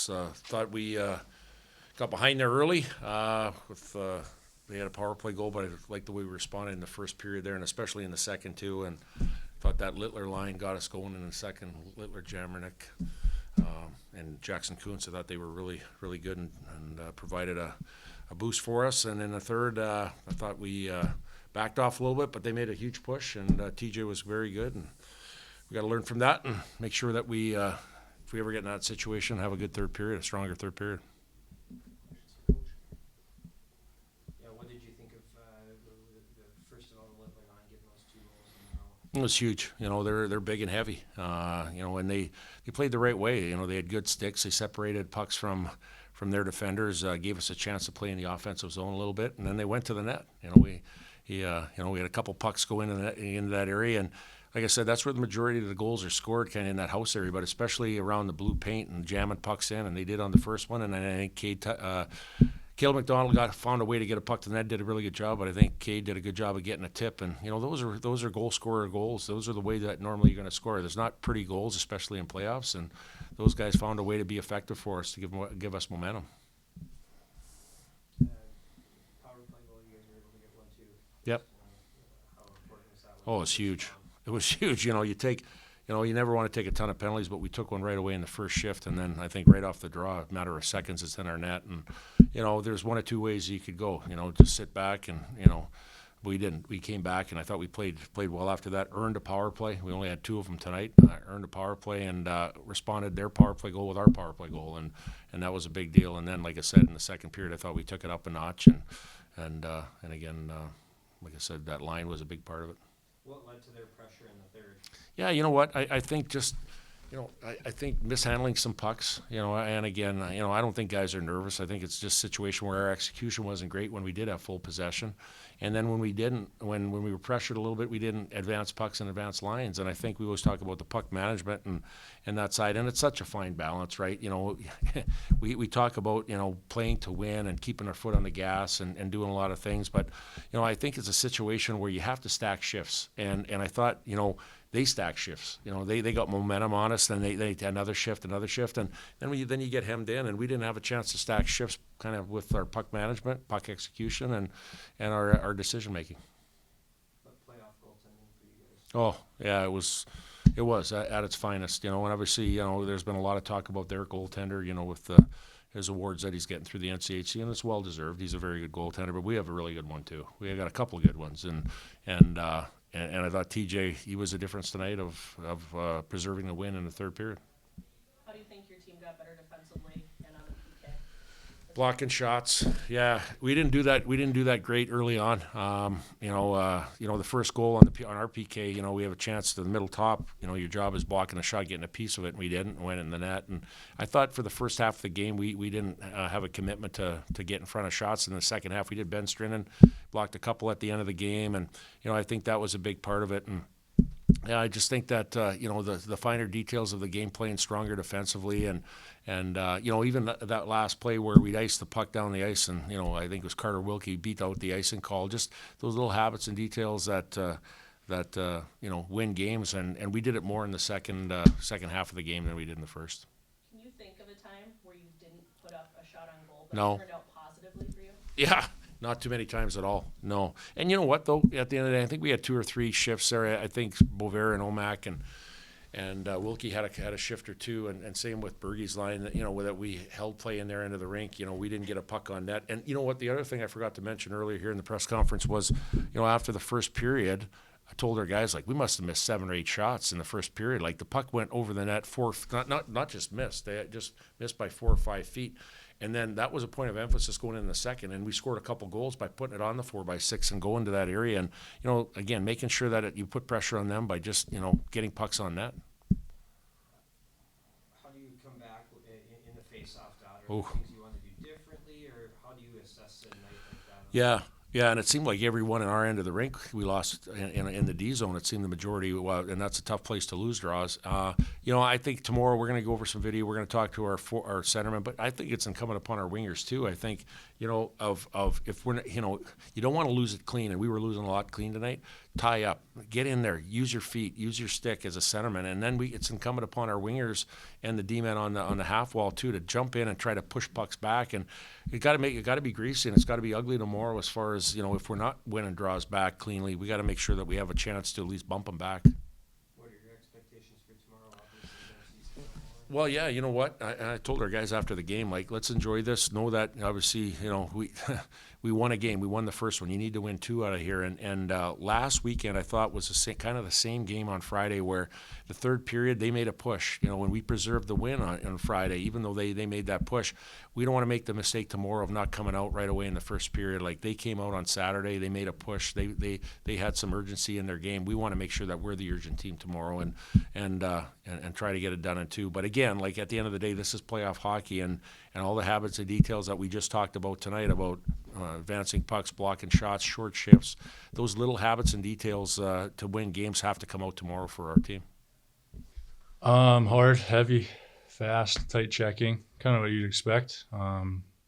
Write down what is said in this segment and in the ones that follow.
goals. Thought we got behind there early they had a power play goal, but I liked the way we responded in the first period there, and especially in the second too. And thought that Littler line got us going in the second. Littler, Jamernick, and Jackson Kunz. I thought they were really, really good and provided a boost for us. And in the third, I thought we backed off a little bit, but they made a huge push, and TJ was very good. And we got to learn from that and make sure that we, if we ever get in that situation, have a good third period, a stronger third period. It was huge. They're big and heavy. And they played the right way. They had good sticks. They separated pucks from their defenders, gave us a chance to play in the offensive zone a little bit, and then they went to the net. We had a couple pucks go into that area, and like I said, that's where the majority of the goals are scored, kind of in that house area, but especially around the blue paint and jamming pucks in, and they did on the first one. And then I think Caleb McDonald found a way to get a puck to the net, did a really good job, but I think Cade did a good job of getting a tip. And, those are goal scorer goals. Those are the way that normally you're going to score. There's not pretty goals, especially in playoffs, and those guys found a way to be effective for us, to give us momentum. Power play goal, you guys were able to get one, too. Yep. How important was that? Oh, it's huge. It was huge. You never want to take a ton of penalties, but we took one right away in the first shift, and then I think right off the draw, a matter of seconds, it's in our net. And, there's one or two ways you could go, just sit back and, we didn't. We came back, and I thought we played well after that, earned a power play. We only had two of them tonight. Earned a power play and responded their power play goal with our power play goal, and that was a big deal. And then, like I said, in the second period, I thought we took it up a notch, and again, like I said, that line was a big part of it. What led to their pressure in the third? Yeah, you know what? I think just, I think mishandling some pucks, and again, I don't think guys are nervous. I think it's just a situation where our execution wasn't great when we did have full possession. And then when we didn't, when we were pressured a little bit, we didn't advance pucks and advance lines. And I think we always talk about the puck management and that side. And it's such a fine balance, right? We talk about, playing to win and keeping our foot on the gas and doing a lot of things. But, I think it's a situation where you have to stack shifts. And I thought, they stack shifts. They got momentum on us, then they another shift, and then you get hemmed in, and we didn't have a chance to stack shifts kind of with our puck management, puck execution, and our decision making. But playoff goaltending for you guys. Oh yeah, it was at its finest. And obviously, there's been a lot of talk about their goaltender, with his awards that he's getting through the NCHC, and it's well deserved. He's a very good goaltender, but we have a really good one too. We got a couple of good ones, and I thought TJ, he was a difference tonight of preserving the win in the third period. How do you think your team got better defensively and on the PK? Blocking shots, yeah, we didn't do that. We didn't do that great early on. The first goal on our PK, we have a chance to the middle top. Your job is blocking a shot, getting a piece of it, and we didn't. Went in the net, and I thought for the first half of the game, we didn't have a commitment to get in front of shots. In the second half, we did. Ben Strinnen blocked a couple at the end of the game, and I think that was a big part of it. And yeah, I just think that the finer details of the game, playing stronger defensively, and even that last play where we iced the puck down the ice, and I think it was Carter Wilkie beat out the icing call. Just those little habits and details that win games, and we did it more in the second half of the game than we did in the first. Can you think of a time where you didn't put up a shot on goal, but No. it turned out positively for you? Yeah. Not too many times at all, no. And you know what, though? At the end of the day, I think we had two or three shifts there. I think Bovair and Omac and Wilkie had a shift or two, and same with Bergie's line, that we held play in their end of the rink. We didn't get a puck on net. And you know what? The other thing I forgot to mention earlier here in the press conference was, after the first period, I told our guys, we must have missed 7 or 8 shots in the first period. The puck went over the net not just missed. They just missed by 4 or 5 feet. And then that was a point of emphasis going in the second, and we scored a couple goals by putting it on the 4x6 and going to that area. And, again, making sure that you put pressure on them by just, getting pucks on net. How do you come back in the face-off dot? Are there things you want to do differently, or how do you assess a night like that? Yeah, and it seemed like everyone in our end of the rink we lost in the D zone. It seemed the majority, and that's a tough place to lose draws. I think tomorrow we're going to go over some video. We're going to talk to our centermen, but I think it's incumbent upon our wingers too. I think if we're you don't want to lose it clean, and we were losing a lot clean tonight. Tie up. get in there, use your feet, use your stick as a centerman, and then it's incumbent upon our wingers and the D-men on the half wall too to jump in and try to push pucks back. And it got to be greasy, and it's got to be ugly tomorrow. As far as if we're not winning draws back cleanly, we got to make sure that we have a chance to at least bump them back. What are your expectations for tomorrow? Obviously, you guys see some more. Well, yeah, you know what? I told our guys after the game, like, let's enjoy this. Know that obviously, we we won a game. We won the first one. You need to win 2 out of here. And last weekend, I thought was kind of the same game on Friday, where the third period they made a push. When we preserved the win on Friday, even though they made that push, we don't want to make the mistake tomorrow of not coming out right away in the first period. Like, they came out on Saturday, they made a push. They had some urgency in their game. We want to make sure that we're the urgent team tomorrow and try to get it done in 2. But again, like, at the end of the day, this is playoff hockey, and all the habits and details that we just talked about tonight about advancing pucks, blocking shots, short shifts, those little habits and details to win games have to come out tomorrow for our team. Hard, heavy, fast, tight checking, kind of what you'd expect.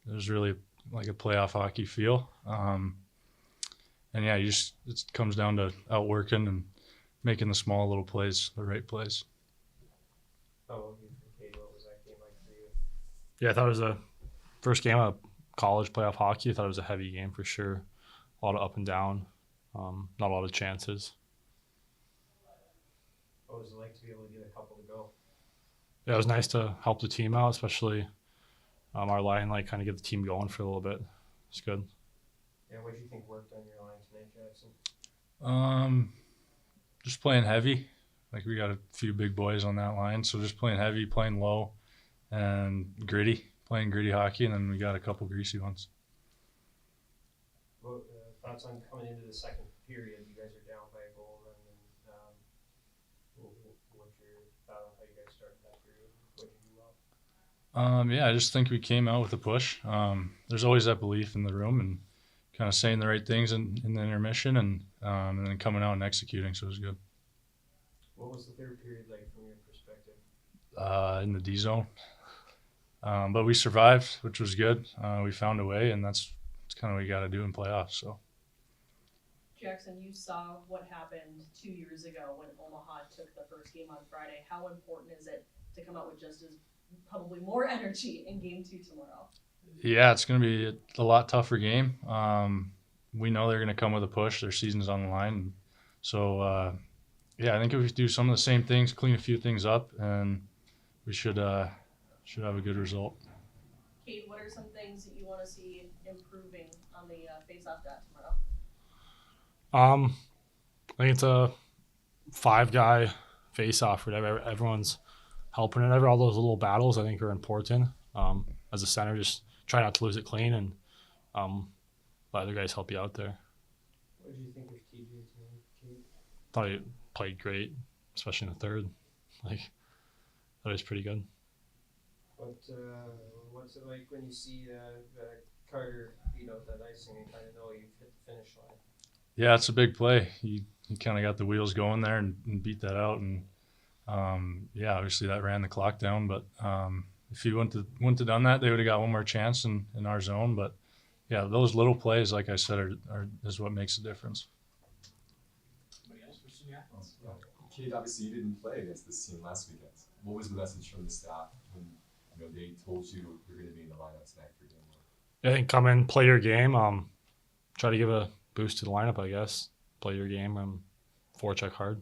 There's really like a playoff hockey feel. And yeah, it comes down to outworking and making the small little plays, the right plays. How about you, Cade? What was that game like for you? Yeah, I thought it was a first game of college playoff hockey. I thought it was a heavy game for sure. A lot of up and down, not a lot of chances. What was it like to be able to get a couple to go? Yeah, it was nice to help the team out, especially our line, kind of get the team going for a little bit. It's good. Yeah, what did you think worked on your line tonight, Jackson? Just playing heavy. Like, we got a few big boys on that line, so just playing heavy, playing low, and playing gritty hockey, and then we got a couple greasy ones. What thoughts on coming into the second period? You guys are down by a goal, and what's your thought on how you guys started that period? What did you do well? Yeah, I just think we came out with a push. There's always that belief in the room and kind of saying the right things in the intermission and then coming out and executing, so it was good. What was the third period like from your perspective? In the D zone. But we survived, which was good. We found a way, and that's kind of what you got to do in playoffs. So. Jackson, you saw what happened 2 years ago when Omaha took the first game on Friday. How important is it to come out with just as probably more energy in game 2 tomorrow? Yeah, it's going to be a lot tougher game. We know they're going to come with a push. Their season's on the line. So, yeah, I think if we do some of the same things, clean a few things up, and we should have a good result. Cade, what are some things that you want to see improving on the face-off dot tomorrow? I think it's a 5-guy face-off. Whatever, everyone's helping it. All those little battles I think are important. As a center, just try not to lose it clean and let other guys help you out there. What did you think of TJ tonight, Cade? Thought he played great, especially in the third. That was pretty good. What's it like when you see Carter beat out that icing and kind of know you've hit the finish line? Yeah, it's a big play. He kind of got the wheels going there and beat that out. And, yeah, obviously that ran the clock down. But if he wouldn't have done that, they would have got one more chance in our zone. But, yeah, those little plays, like I said, is what makes a difference. Cade, obviously you didn't play against this team last weekend. What was the message from the staff when they told you you're going to be in the lineup tonight for game 1? I think come in, play your game. Try to give a boost to the lineup, I guess. Play your game and forecheck hard.